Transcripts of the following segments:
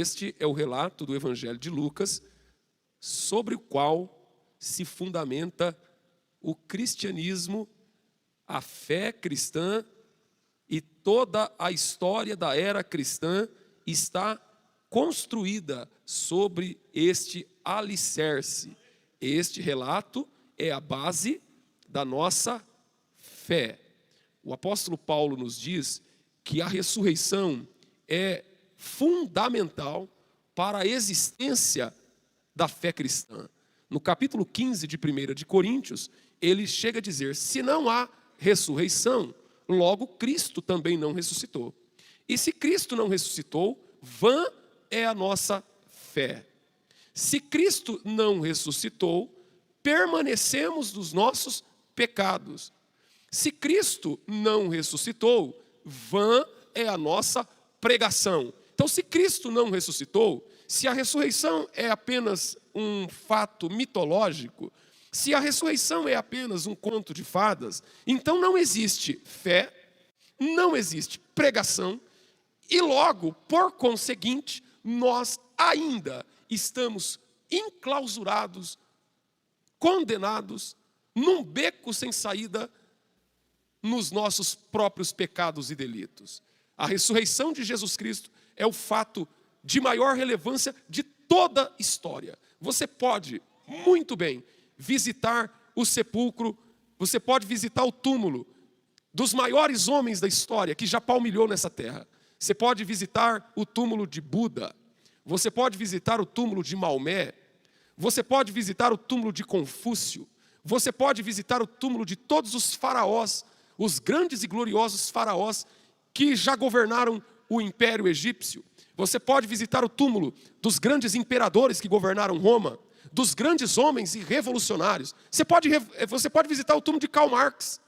Este é o relato do Evangelho de Lucas, sobre o qual se fundamenta o cristianismo, a fé cristã, e toda a história da era cristã está construída sobre este alicerce. Este relato é a base da nossa fé. O apóstolo Paulo nos diz que a ressurreição é fundamental para a existência da fé cristã. No capítulo 15 de 1 de Coríntios, ele chega a dizer: se não há ressurreição, logo Cristo também não ressuscitou. E se Cristo não ressuscitou, vã é a nossa fé. Se Cristo não ressuscitou, permanecemos nos nossos pecados. Se Cristo não ressuscitou, vã é a nossa pregação. Então, se Cristo não ressuscitou, se a ressurreição é apenas um fato mitológico, se a ressurreição é apenas um conto de fadas, então não existe fé, não existe pregação, e logo, por conseguinte, nós ainda estamos enclausurados, condenados, num beco sem saída, nos nossos próprios pecados e delitos. A ressurreição de Jesus Cristo é o fato de maior relevância de toda a história. Você pode, muito bem, visitar o sepulcro, você pode visitar o túmulo dos maiores homens da história que já palmilhou nessa terra. Você pode visitar o túmulo de Buda, você pode visitar o túmulo de Maomé, você pode visitar o túmulo de Confúcio, você pode visitar o túmulo de todos os faraós, os grandes e gloriosos faraós que já governaram o Império Egípcio. Você pode visitar o túmulo dos grandes imperadores que governaram Roma, dos grandes homens e revolucionários. Você pode visitar o túmulo de Karl Marx.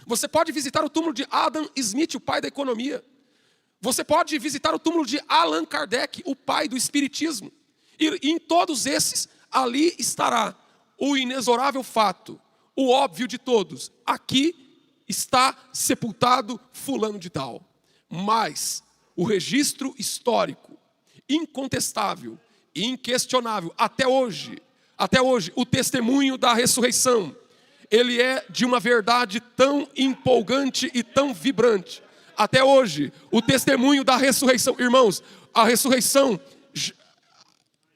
Você pode visitar o túmulo de Adam Smith, o pai da economia. Você pode visitar o túmulo de Allan Kardec, o pai do espiritismo. E em todos esses, ali estará o inexorável fato, o óbvio de todos. Aqui está sepultado fulano de tal. Mas o registro histórico, incontestável, inquestionável, até hoje, o testemunho da ressurreição, ele é de uma verdade tão empolgante e tão vibrante. Até hoje, o testemunho da ressurreição, irmãos, a ressurreição,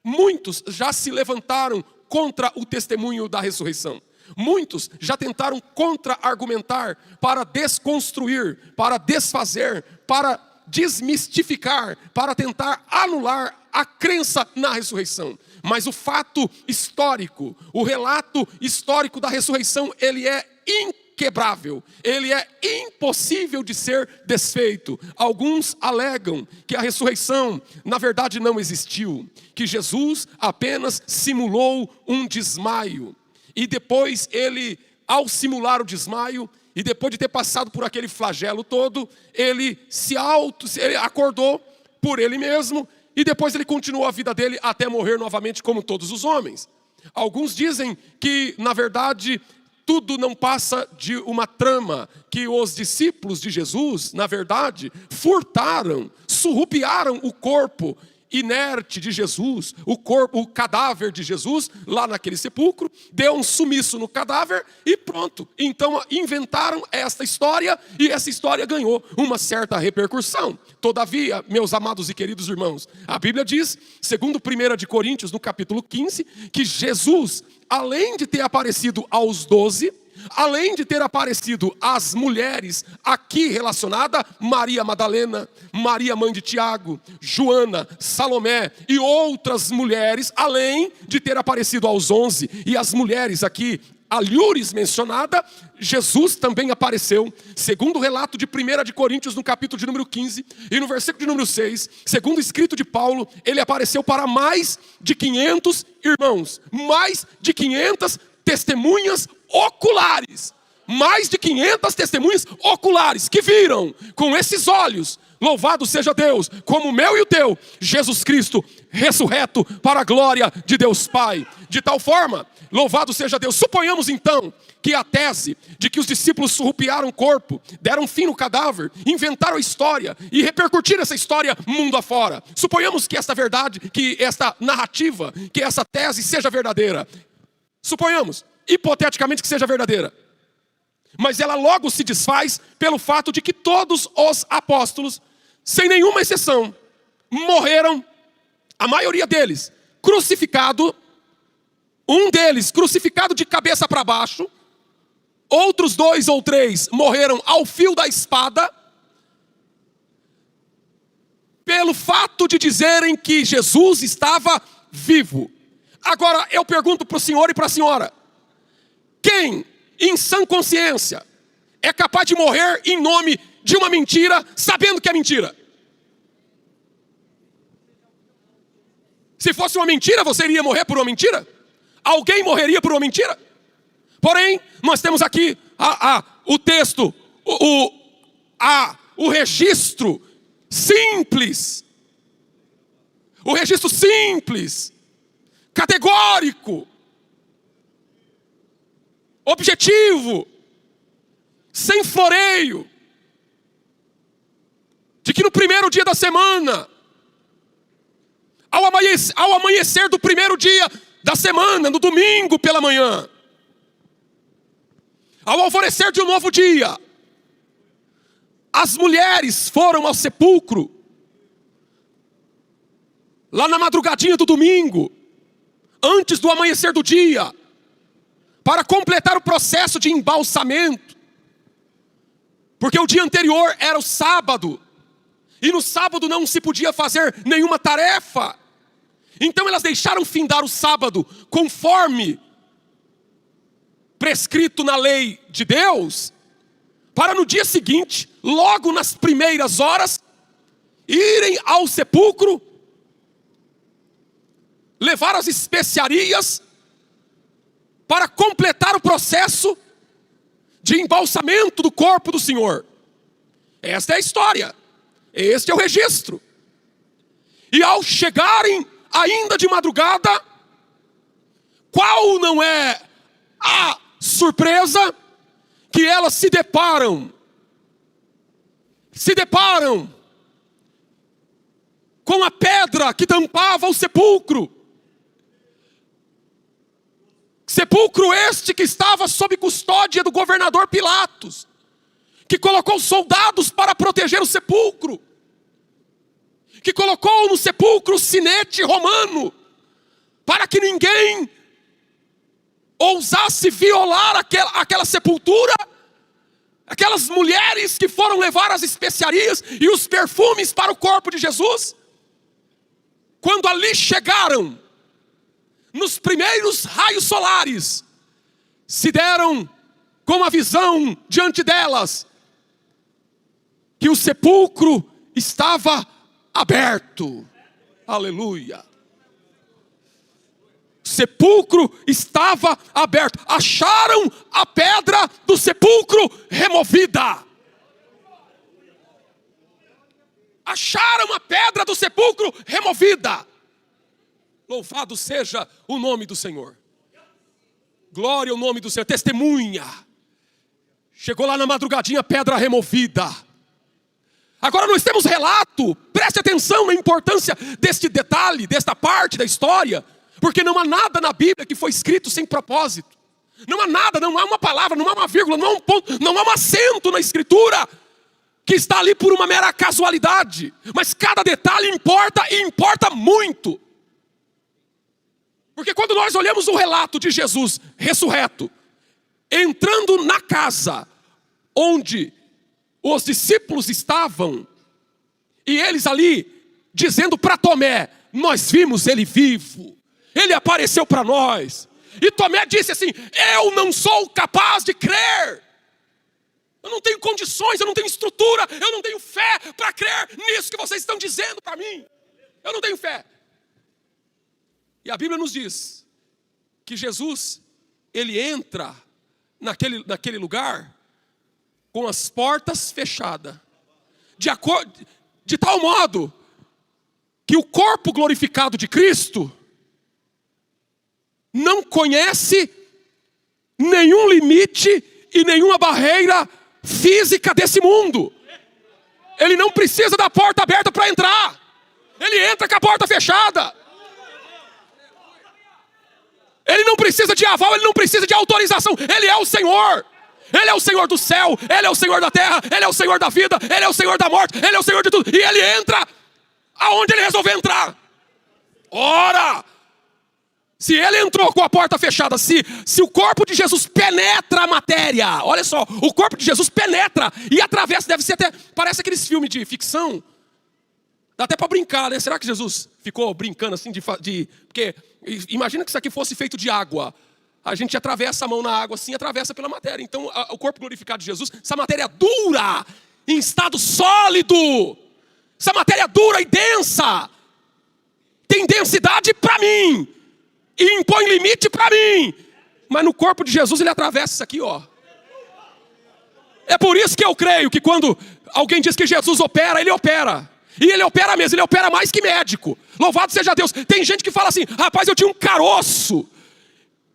muitos já se levantaram contra o testemunho da ressurreição. Muitos já tentaram contra-argumentar para desconstruir, para desfazer, para desmistificar, para tentar anular a crença na ressurreição. Mas o fato histórico, o relato histórico da ressurreição, ele é inquebrável, ele é impossível de ser desfeito. Alguns alegam que a ressurreição, na verdade, não existiu, que Jesus apenas simulou um desmaio. E depois ele, ao simular o desmaio, e depois de ter passado por aquele flagelo todo, ele ele acordou por ele mesmo, e depois ele continuou a vida dele até morrer novamente como todos os homens. Alguns dizem que, na verdade, tudo não passa de uma trama, que os discípulos de Jesus, na verdade, furtaram, surrupiaram o corpo inerte de Jesus, o cadáver de Jesus, lá naquele sepulcro, deu um sumiço no cadáver e pronto. Então inventaram esta história e essa história ganhou uma certa repercussão. Todavia, meus amados e queridos irmãos, a Bíblia diz, segundo 1 de Coríntios, no capítulo 15, que Jesus, além de ter aparecido aos 12, além de ter aparecido às mulheres aqui relacionada, Maria Madalena, Maria mãe de Tiago, Joana, Salomé e outras mulheres, além de ter aparecido aos 11 e as mulheres aqui alhures mencionada, Jesus também apareceu, segundo o relato de 1 de Coríntios, no capítulo de número 15, e no versículo de número 6, segundo o escrito de Paulo, ele apareceu para mais de 500 irmãos, mais de 500 testemunhas oculares, mais de 500 testemunhas oculares que viram com esses olhos, Louvado seja Deus, como o meu e o teu, Jesus Cristo, ressurreto para a glória de Deus Pai. De tal forma, louvado seja Deus. Suponhamos então que a tese de que os discípulos surrupiaram o corpo, deram fim no cadáver, inventaram a história e repercutiram essa história mundo afora. Suponhamos que esta verdade, que esta narrativa, que essa tese seja verdadeira. Suponhamos, hipoteticamente, que seja verdadeira. Mas ela logo se desfaz pelo fato de que todos os apóstolos, sem nenhuma exceção, morreram, a maioria deles, crucificado, um deles crucificado de cabeça para baixo, outros 2 ou 3 morreram ao fio da espada, pelo fato de dizerem que Jesus estava vivo. Agora eu pergunto para o senhor e para a senhora: quem, em sã consciência, é capaz de morrer em nome de uma mentira, sabendo que é mentira? Se fosse uma mentira, você iria morrer por uma mentira? Alguém morreria por uma mentira? Porém, nós temos aqui o texto, o registro simples. O registro simples, categórico, objetivo, sem floreio, de que no primeiro dia da semana, ao amanhecer do primeiro dia da semana, no domingo pela manhã, ao alvorecer de um novo dia, as mulheres foram ao sepulcro, lá na madrugadinha do domingo, antes do amanhecer do dia, para completar o processo de embalsamento, porque o dia anterior era o sábado, e no sábado não se podia fazer nenhuma tarefa. Então elas deixaram findar o sábado conforme prescrito na lei de Deus, para no dia seguinte, logo nas primeiras horas, irem ao sepulcro, levar as especiarias para completar o processo de embalsamento do corpo do Senhor. Esta é a história, este é o registro. E ao chegarem ainda de madrugada, qual não é a surpresa que elas se deparam com a pedra que tampava o sepulcro. Sepulcro este que estava sob custódia do governador Pilatos, que colocou soldados para proteger o sepulcro, que colocou no sepulcro o sinete romano, para que ninguém ousasse violar aquela sepultura. Aquelas mulheres que foram levar as especiarias e os perfumes para o corpo de Jesus, quando ali chegaram, nos primeiros raios solares, se deram com a visão diante delas, que o sepulcro estava aberto. Aleluia. O sepulcro estava aberto. Acharam a pedra do sepulcro removida. Acharam a pedra do sepulcro removida. Louvado seja o nome do Senhor. Glória ao nome do Senhor. Testemunha. Chegou lá na madrugadinha, pedra removida. Agora nós temos relato. Preste atenção na importância deste detalhe, desta parte da história. Porque não há nada na Bíblia que foi escrito sem propósito. Não há nada, não há uma palavra, não há uma vírgula, não há um ponto, não há um acento na Escritura que está ali por uma mera casualidade. Mas cada detalhe importa e importa muito. Porque quando nós olhamos o relato de Jesus ressurreto, entrando na casa onde os discípulos estavam, e eles ali dizendo para Tomé: nós vimos ele vivo, ele apareceu para nós. E Tomé disse assim: eu não sou capaz de crer, eu não tenho condições, eu não tenho estrutura, eu não tenho fé para crer nisso que vocês estão dizendo para mim. Eu não tenho fé. E a Bíblia nos diz que Jesus, ele entra naquele lugar com as portas fechadas. De tal modo que o corpo glorificado de Cristo não conhece nenhum limite e nenhuma barreira física desse mundo. Ele não precisa da porta aberta para entrar. Ele entra com a porta fechada. Ele não precisa de aval, ele não precisa de autorização. Ele é o Senhor. Ele é o Senhor do céu, Ele é o Senhor da terra, Ele é o Senhor da vida, Ele é o Senhor da morte, Ele é o Senhor de tudo. E Ele entra aonde Ele resolver entrar. Ora, se Ele entrou com a porta fechada, se o corpo de Jesus penetra a matéria, olha só, o corpo de Jesus penetra e atravessa, deve ser até, parece aqueles filmes de ficção, dá até para brincar, né? Será que Jesus ficou brincando assim porque imagina que isso aqui fosse feito de água. A gente atravessa a mão na água assim, atravessa pela matéria. Então o corpo glorificado de Jesus, essa matéria dura, em estado sólido, essa matéria dura e densa, tem densidade para mim, e impõe limite para mim. Mas no corpo de Jesus ele atravessa isso aqui, ó. É por isso que eu creio que quando alguém diz que Jesus opera, Ele opera. E Ele opera mesmo, Ele opera mais que médico. Louvado seja Deus. Tem gente que fala assim, rapaz, eu tinha um caroço,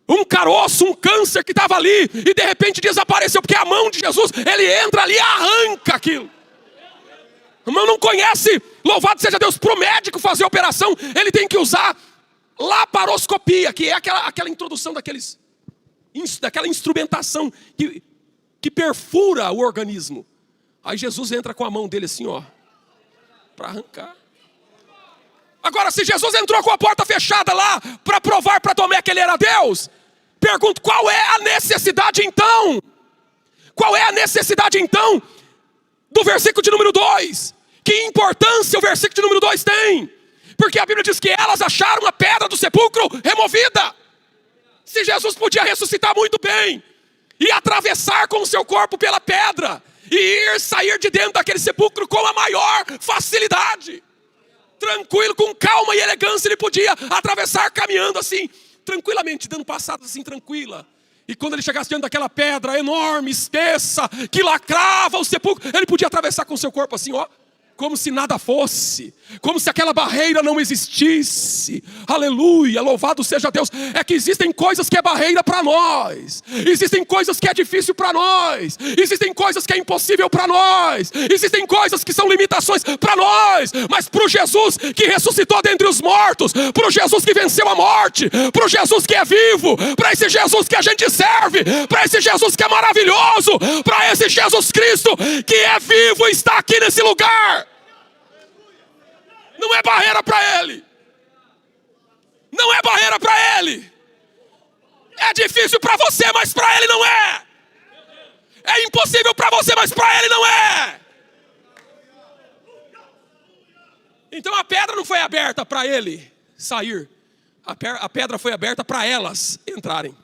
um câncer que estava ali, e de repente desapareceu, porque a mão de Jesus, Ele entra ali e arranca aquilo. A mão não conhece, louvado seja Deus, para o médico fazer a operação, ele tem que usar laparoscopia, que é aquela introdução daquela instrumentação que perfura o organismo. Aí Jesus entra com a mão dele assim, ó, para arrancar. Agora, se Jesus entrou com a porta fechada lá, para provar para Tomé que ele era Deus, pergunto, qual é a necessidade então? Qual é a necessidade então do versículo de número 2? Que importância o versículo de número 2 tem? Porque a Bíblia diz que elas acharam a pedra do sepulcro removida. Se Jesus podia ressuscitar muito bem, e atravessar com o seu corpo pela pedra, e sair de dentro daquele sepulcro com a maior facilidade, tranquilo, com calma e elegância, ele podia atravessar caminhando assim, tranquilamente, dando passadas assim, tranquila. E quando ele chegasse diante daquela pedra enorme, espessa, que lacrava o sepulcro, ele podia atravessar com o seu corpo assim, ó, como se nada fosse, como se aquela barreira não existisse. Aleluia, louvado seja Deus. É que existem coisas que é barreira para nós, existem coisas que é difícil para nós, existem coisas que é impossível para nós, existem coisas que são limitações para nós, mas para o Jesus que ressuscitou dentre os mortos, para o Jesus que venceu a morte, para o Jesus que é vivo, para esse Jesus que a gente serve, para esse Jesus que é maravilhoso, para esse Jesus Cristo que é vivo e está aqui nesse lugar. Não é barreira para Ele. Não é barreira para Ele. É difícil para você, mas para Ele não é. É impossível para você, mas para Ele não é. Então a pedra não foi aberta para Ele sair. A pedra foi aberta para elas entrarem.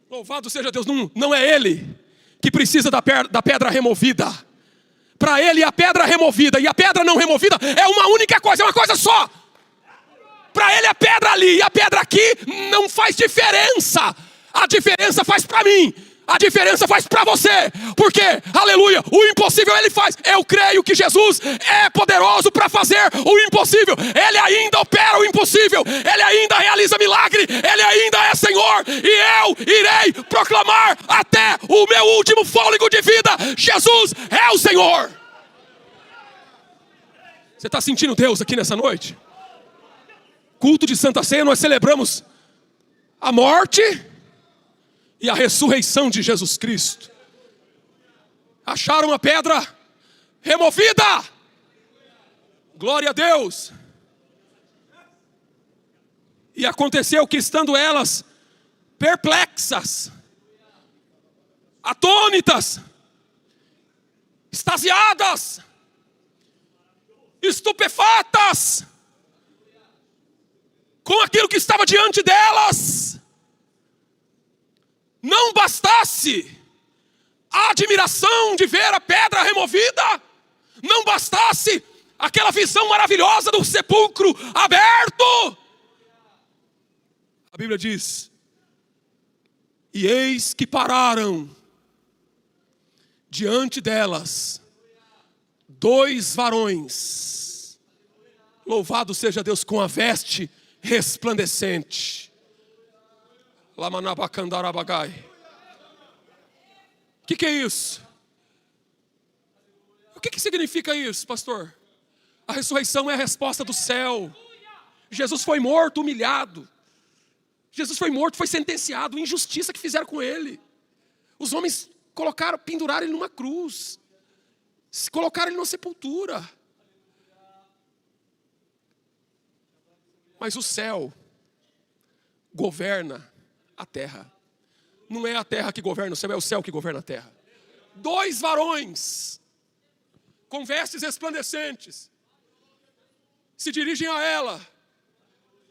Louvado seja Deus. Não é Ele que precisa da pedra removida. Para Ele a pedra removida e a pedra não removida é uma única coisa, é uma coisa só. Para Ele a pedra ali e a pedra aqui não faz diferença. A diferença faz para mim, a diferença faz para você. Porque, aleluia, o impossível Ele faz. Eu creio que Jesus é poderoso para fazer o impossível. Ele ainda opera o impossível, Ele ainda realiza milagre, Ele ainda é Senhor. E eu irei proclamar até o meu último fôlego de vida: Jesus é o Senhor. Você está sentindo Deus aqui nessa noite? Culto de Santa Ceia, nós celebramos a morte e a ressurreição de Jesus Cristo. Acharam a pedra removida. Glória a Deus. E aconteceu que, estando elas perplexas, atônitas, extasiadas, estupefatas com aquilo que estava diante delas, não bastasse a admiração de ver a pedra removida, não bastasse aquela visão maravilhosa do sepulcro aberto, a Bíblia diz: e eis que pararam diante delas 2 varões, louvado seja Deus, com a veste resplandecente. Lamanabacandarabagai. O que é isso? O que significa isso, pastor? A ressurreição é a resposta do céu. Jesus foi morto, humilhado. Jesus foi morto, foi sentenciado, injustiça que fizeram com ele. Os homens penduraram ele numa cruz. Colocaram ele numa sepultura. Mas o céu governa a terra. Não é a terra que governa o céu, é o céu que governa a terra. 2 varões, com vestes resplandecentes, se dirigem a ela,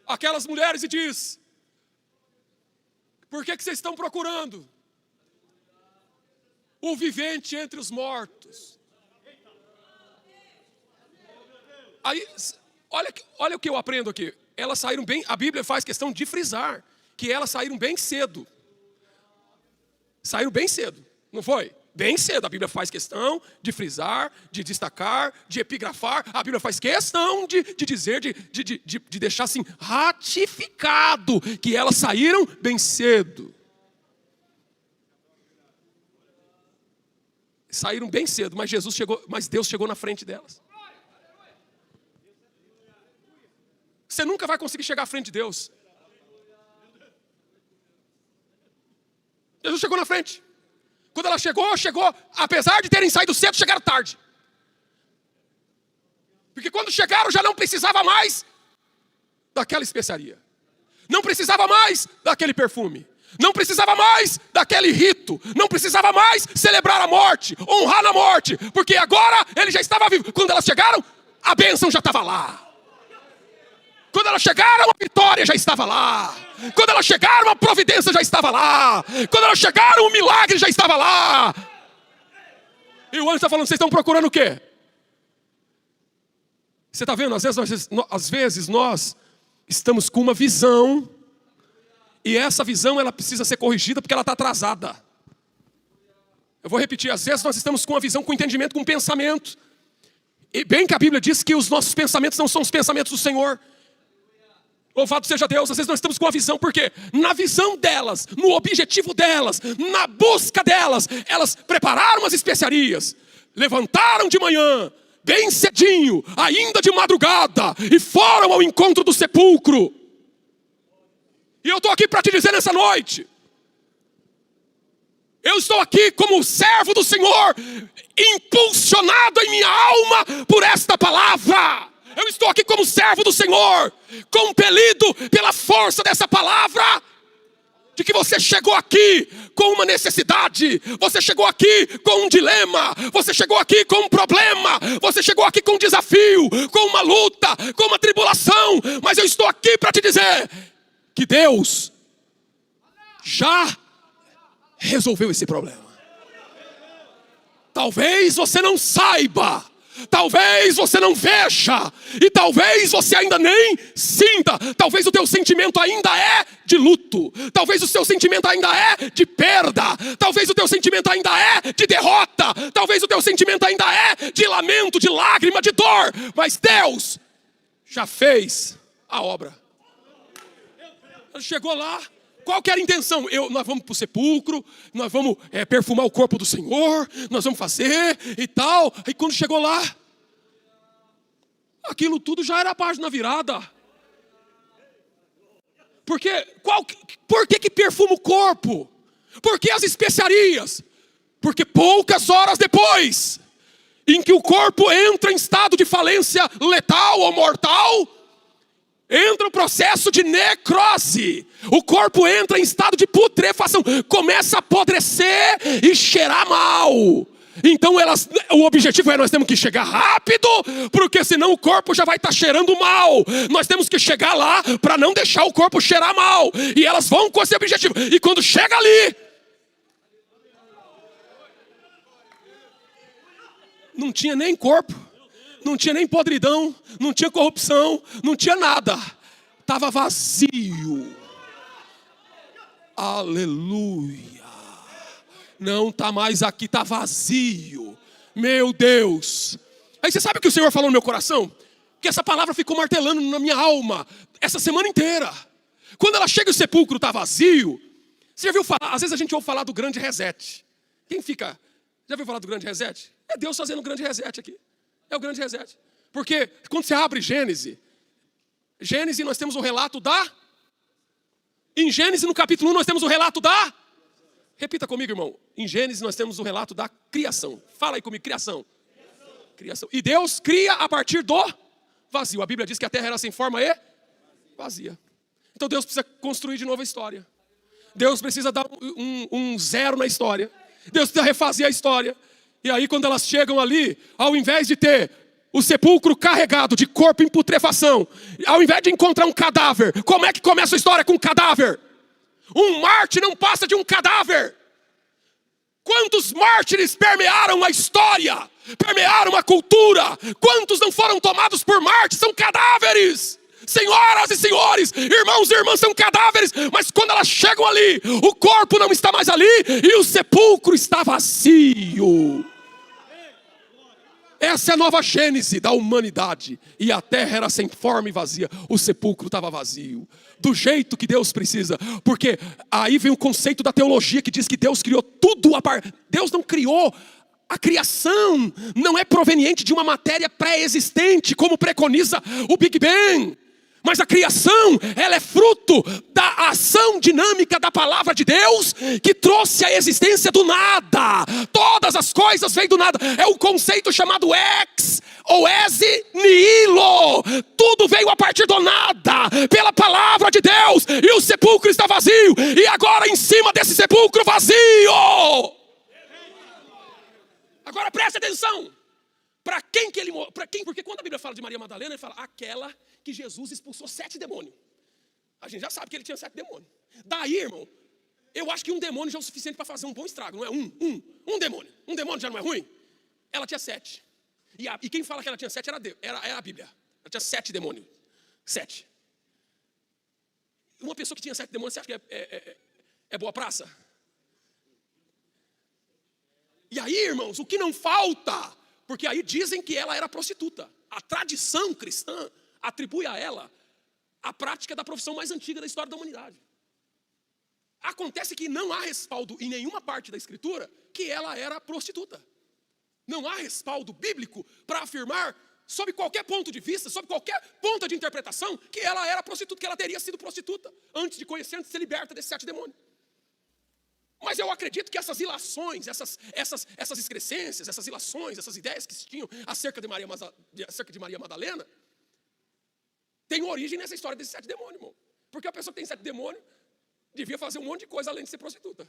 aquelas mulheres, e diz: por que vocês estão procurando o vivente entre os mortos? Aí, olha o que eu aprendo aqui. Elas saíram bem, a Bíblia faz questão de frisar que elas saíram bem cedo. Saíram bem cedo, não foi? Bem cedo. A Bíblia faz questão de frisar, de destacar, de epigrafar. A Bíblia faz questão de dizer, de deixar assim ratificado que elas saíram bem cedo. Saíram bem cedo, mas Deus chegou na frente delas. Você nunca vai conseguir chegar à frente de Deus. Jesus chegou na frente. Quando ela chegou, apesar de terem saído cedo, chegaram tarde. Porque quando chegaram, já não precisava mais daquela especiaria. Não precisava mais daquele perfume. Não precisava mais daquele rito. Não precisava mais celebrar a morte, honrar a morte. Porque agora ele já estava vivo. Quando elas chegaram, a bênção já estava lá. Quando elas chegaram, a vitória já estava lá. Quando elas chegaram, a providência já estava lá. Quando elas chegaram, o milagre já estava lá. E o anjo está falando: vocês estão procurando o quê? Você está vendo? Às vezes nós estamos com uma visão, e essa visão ela precisa ser corrigida porque ela está atrasada. Eu vou repetir: às vezes nós estamos com uma visão, com entendimento, com pensamento. E bem que a Bíblia diz que os nossos pensamentos não são os pensamentos do Senhor. Louvado seja Deus. Às vezes nós estamos com a visão, porque na visão delas, no objetivo delas, na busca delas, elas prepararam as especiarias, levantaram de manhã, bem cedinho, ainda de madrugada, e foram ao encontro do sepulcro. E eu estou aqui para te dizer nessa noite, eu estou aqui como servo do Senhor, impulsionado em minha alma por esta palavra. Eu estou aqui como servo do Senhor, compelido pela força dessa palavra, de que você chegou aqui com uma necessidade, você chegou aqui com um dilema, você chegou aqui com um problema, você chegou aqui com um desafio, com uma luta, com uma tribulação, mas eu estou aqui para te dizer que Deus já resolveu esse problema. Talvez você não saiba, talvez você não veja, e talvez você ainda nem sinta. Talvez o teu sentimento ainda é de luto, talvez o seu sentimento ainda é de perda, talvez o teu sentimento ainda é de derrota, talvez o teu sentimento ainda é de lamento, de lágrima, de dor. Mas Deus já fez a obra. Ele chegou lá. Qual que era a intenção? Nós vamos para o sepulcro, nós vamos perfumar o corpo do Senhor, nós vamos fazer e tal. Aí quando chegou lá, aquilo tudo já era a página virada. Por que perfuma o corpo? Por que as especiarias? Porque poucas horas depois, em que o corpo entra em estado de falência letal ou mortal, entra o processo de necrose. O corpo entra em estado de putrefação, começa a apodrecer e cheirar mal. Então o objetivo é: nós temos que chegar rápido, porque senão o corpo já vai estar cheirando mal. Nós temos que chegar lá para não deixar o corpo cheirar mal. E elas vão com esse objetivo. E quando chega ali, não tinha nem corpo, não tinha nem podridão, não tinha corrupção, não tinha nada. Estava vazio. Aleluia. Não está mais aqui, está vazio. Meu Deus. Aí você sabe o que o Senhor falou no meu coração? Que essa palavra ficou martelando na minha alma essa semana inteira. Quando ela chega e o sepulcro está vazio. Você já viu falar? Às vezes a gente ouve falar do grande reset. Já viu falar do grande reset? É Deus fazendo o grande reset aqui. É o grande reset. Porque quando você abre Gênesis nós temos o relato em Gênesis no capítulo 1 nós temos o relato repita comigo, irmão. Em Gênesis nós temos o relato da criação. Fala aí comigo, criação. E Deus cria a partir do vazio. A Bíblia diz que a terra era sem forma e vazia. Então Deus precisa construir de novo a história. Deus precisa dar um zero na história. Deus precisa refazer a história. E aí quando elas chegam ali, ao invés de ter o sepulcro carregado de corpo em putrefação, ao invés de encontrar um cadáver, como é que começa a história com um cadáver? Um Marte não passa de um cadáver. Quantos mártires permearam a história, permearam a cultura? Quantos não foram tomados por Marte? São cadáveres. Senhoras e senhores, irmãos e irmãs, são cadáveres. Mas quando elas chegam ali, o corpo não está mais ali e o sepulcro está vazio. Essa é a nova gênese da humanidade. E a terra era sem forma e vazia. O sepulcro estava vazio. Do jeito que Deus precisa. Porque aí vem o conceito da teologia que diz que Deus criou tudo a par. Deus não criou. A criação não é proveniente de uma matéria pré-existente, como preconiza o Big Bang. Mas a criação, ela é fruto da ação dinâmica da palavra de Deus, que trouxe a existência do nada. Todas as coisas vêm do nada. É o conceito chamado ex ou ex nihilo. Tudo veio a partir do nada, pela palavra de Deus. E o sepulcro está vazio. E agora em cima desse sepulcro vazio. Agora preste atenção. Para quem que ele morreu? Porque quando a Bíblia fala de Maria Madalena, ele fala aquela que Jesus expulsou 7 demônios. A gente já sabe que ele tinha 7 demônios. Daí, irmão, eu acho que um demônio já é o suficiente para fazer um bom estrago, não é? Um demônio. Um demônio já não é ruim? Ela tinha 7. E quem fala que ela tinha 7 era a Bíblia. Ela tinha 7 demônios. 7. Uma pessoa que tinha 7 demônios, você acha que é boa praça? E aí, irmãos, o que não falta? Porque aí dizem que ela era prostituta. A tradição cristã atribui a ela a prática da profissão mais antiga da história da humanidade. Acontece que não há respaldo em nenhuma parte da Escritura que ela era prostituta. Não há respaldo bíblico para afirmar, sob qualquer ponto de vista, sob qualquer ponto de interpretação, que ela era prostituta, que ela teria sido prostituta antes de conhecer, antes de ser liberta desses 7 demônios. Mas eu acredito que essas ilações, essas excrescências, essas ilações, essas ideias que se tinham acerca de Maria Madalena, tem origem nessa história desses 7 demônios, irmão. Porque a pessoa que tem 7 demônios devia fazer um monte de coisa além de ser prostituta.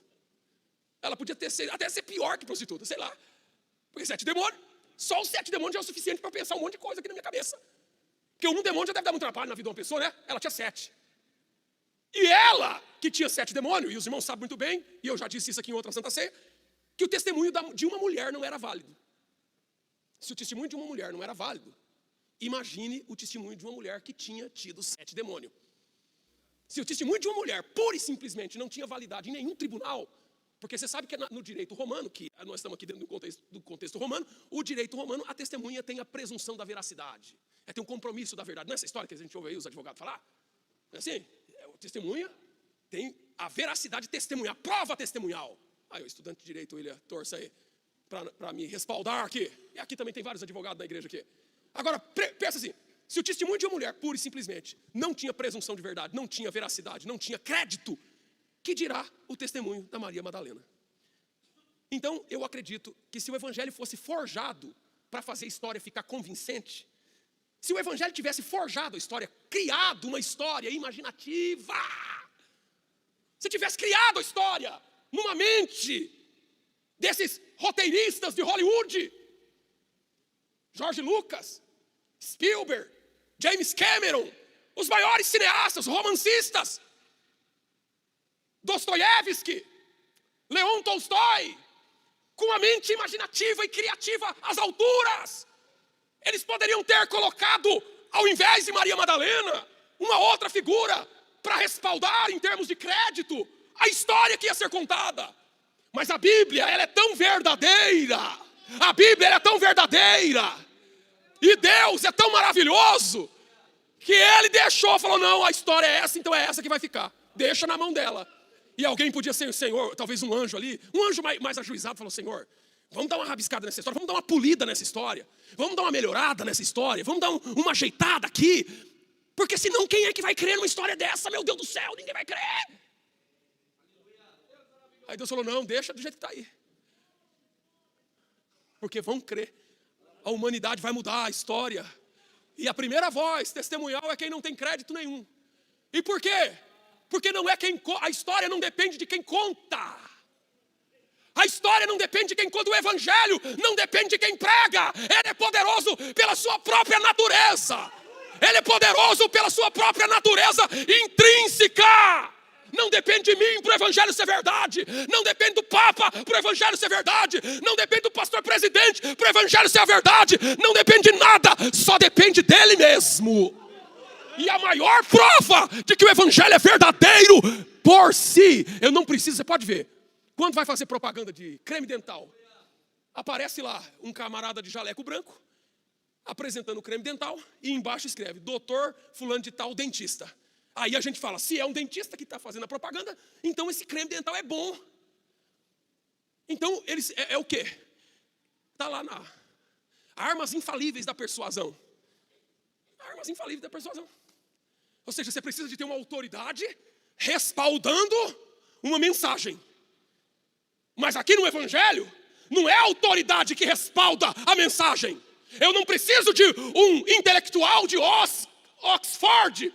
Ela podia até ser pior que prostituta, sei lá. Porque 7 demônios, só os 7 demônios já é o suficiente para pensar um monte de coisa aqui na minha cabeça. Porque um demônio já deve dar muito trabalho na vida de uma pessoa, né? Ela tinha 7. E ela, que tinha 7 demônios, e os irmãos sabem muito bem, e eu já disse isso aqui em outra Santa Ceia, que o testemunho de uma mulher não era válido. Se o testemunho de uma mulher não era válido, imagine o testemunho de uma mulher que tinha tido 7 demônios. Se o testemunho de uma mulher, pura e simplesmente, não tinha validade em nenhum tribunal, porque você sabe que no direito romano, que nós estamos aqui dentro do contexto romano, o direito romano, a testemunha tem a presunção da veracidade. Tem um compromisso da verdade. Não é essa história que a gente ouve aí os advogados falar? Não é assim? Testemunha tem a veracidade testemunhal, a prova testemunhal. Aí o estudante de direito, William, torça aí, para me respaldar aqui. E aqui também tem vários advogados da igreja aqui. Agora, pensa assim, se o testemunho de uma mulher, pura e simplesmente, não tinha presunção de verdade, não tinha veracidade, não tinha crédito, que dirá o testemunho da Maria Madalena? Então, eu acredito que se o evangelho fosse forjado para fazer a história ficar convincente, se o evangelho tivesse forjado a história, criado uma história imaginativa, se tivesse criado a história numa mente desses roteiristas de Hollywood, George Lucas, Spielberg, James Cameron, os maiores cineastas, romancistas, Dostoiévski, Leon Tolstói, com a mente imaginativa e criativa às alturas, eles poderiam ter colocado, ao invés de Maria Madalena, uma outra figura para respaldar em termos de crédito a história que ia ser contada. Mas a Bíblia, ela é tão verdadeira. A Bíblia, ela é tão verdadeira E Deus é tão maravilhoso que ele deixou, falou, não, a história é essa, então é essa que vai ficar. Deixa na mão dela. E alguém podia ser o Senhor, talvez um anjo ali, um anjo mais ajuizado, falou, Senhor, vamos dar uma rabiscada nessa história, vamos dar uma polida nessa história, vamos dar uma melhorada nessa história, vamos dar uma ajeitada aqui, porque senão quem é que vai crer numa história dessa? Meu Deus do céu, ninguém vai crer. Aí Deus falou, não, deixa do jeito que está aí. Porque vão crer. A humanidade vai mudar a história. E a primeira voz testemunhal é quem não tem crédito nenhum. E por quê? Porque não é a história não depende de quem conta. A história não depende de quem conta. O evangelho não depende de quem prega. Ele é poderoso pela sua própria natureza. Ele é poderoso pela sua própria natureza intrínseca. Não depende de mim para o evangelho ser verdade. Não depende do Papa para o evangelho ser verdade. Não depende do pastor presidente para o evangelho ser a verdade. Não depende de nada. Só depende dele mesmo. E a maior prova de que o evangelho é verdadeiro por si. Eu não preciso, você pode ver. Quando vai fazer propaganda de creme dental, aparece lá um camarada de jaleco branco apresentando o creme dental e embaixo escreve doutor fulano de tal dentista. Aí a gente fala, se é um dentista que está fazendo a propaganda, então esse creme dental é bom. Então, eles é o quê? Está lá na armas infalíveis da persuasão. Armas infalíveis da persuasão. Ou seja, você precisa de ter uma autoridade respaldando uma mensagem. Mas aqui no evangelho, não é a autoridade que respalda a mensagem. Eu não preciso de um intelectual de Oxford.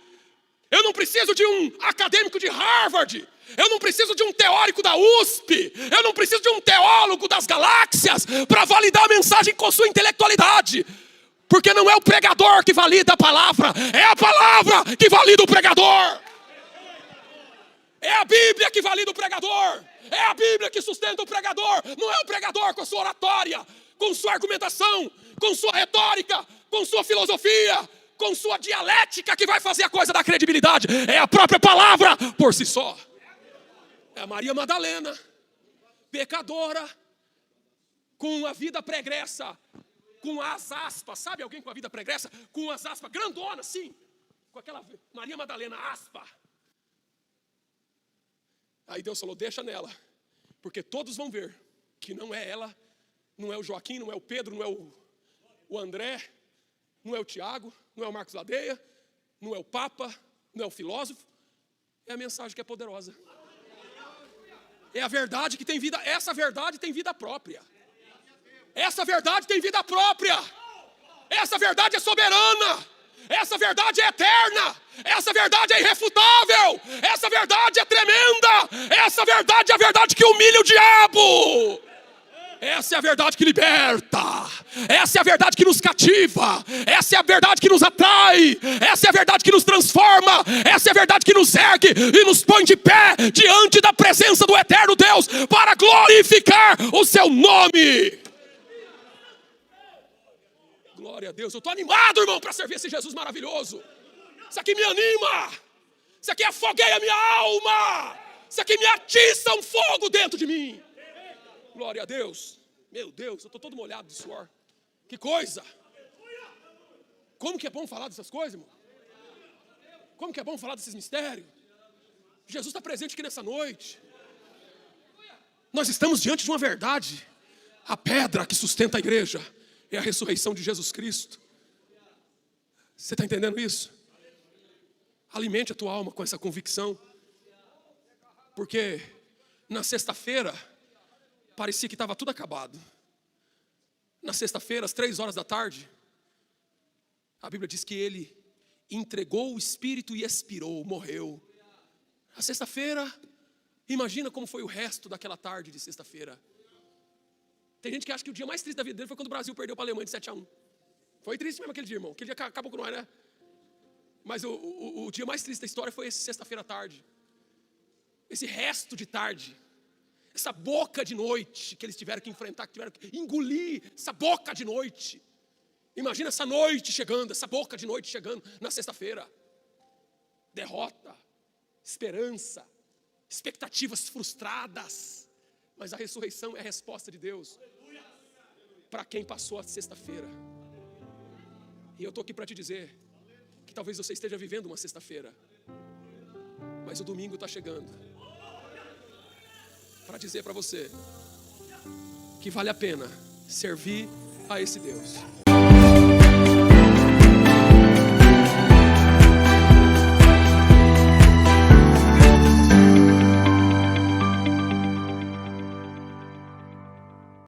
Eu não preciso de um acadêmico de Harvard. Eu não preciso de um teórico da USP. Eu não preciso de um teólogo das galáxias para validar a mensagem com sua intelectualidade. Porque não é o pregador que valida a palavra, é a palavra que valida o pregador. É a Bíblia que valida o pregador. É a Bíblia que sustenta o pregador. Não é o pregador com a sua oratória, com sua argumentação, com sua retórica, com sua filosofia, com sua dialética que vai fazer a coisa da credibilidade. É a própria palavra por si só. É a Maria Madalena, pecadora, com a vida pregressa, com as aspas. Sabe alguém com a vida pregressa? Com as aspas, grandona assim, com aquela Maria Madalena aspa. Aí Deus falou, deixa nela, porque todos vão ver que não é ela, não é o Joaquim, não é o Pedro, não é o André, não é o Tiago, não é o Marcos Ladeia, não é o Papa, não é o filósofo. É a mensagem que é poderosa. É a verdade que tem vida. Essa verdade tem vida própria. Essa verdade tem vida própria. Essa verdade é soberana. Essa verdade é eterna. Essa verdade é irrefutável. Essa verdade é tremenda. Essa verdade é a verdade que humilha o diabo. Essa é a verdade que liberta. Essa é a verdade que nos cativa. Essa é a verdade que nos atrai. Essa é a verdade que nos transforma. Essa é a verdade que nos ergue e nos põe de pé diante da presença do eterno Deus para glorificar o seu nome. Glória a Deus. Eu estou animado, irmão, para servir esse Jesus maravilhoso. Isso aqui me anima. Isso aqui afogueia a minha alma. Isso aqui me atiça um fogo dentro de mim. Glória a Deus. Meu Deus, eu estou todo molhado de suor. Que coisa. Como que é bom falar dessas coisas, irmão? Como que é bom falar desses mistérios? Jesus está presente aqui nessa noite. Nós estamos diante de uma verdade. A pedra que sustenta a igreja é a ressurreição de Jesus Cristo. Você está entendendo isso? Alimente a tua alma com essa convicção. Porque na sexta-feira parecia que estava tudo acabado. Na sexta-feira, às 3 horas da tarde, a Bíblia diz que ele entregou o Espírito e expirou, morreu. A sexta-feira, imagina como foi o resto daquela tarde de sexta-feira. Tem gente que acha que o dia mais triste da vida dele foi quando o Brasil perdeu para a Alemanha de 7-1. Foi triste mesmo aquele dia, irmão. Aquele dia acabou com nós, né? Mas o dia mais triste da história foi esse sexta-feira à tarde. Esse resto de tarde. Essa boca de noite que eles tiveram que enfrentar, que tiveram que engolir, essa boca de noite. Imagina essa noite chegando, essa boca de noite chegando na sexta-feira. Derrota, esperança, expectativas frustradas. Mas a ressurreição é a resposta de Deus para quem passou a sexta-feira. E eu estou aqui para te dizer que talvez você esteja vivendo uma sexta-feira, mas o domingo está chegando para dizer para você que vale a pena servir a esse Deus.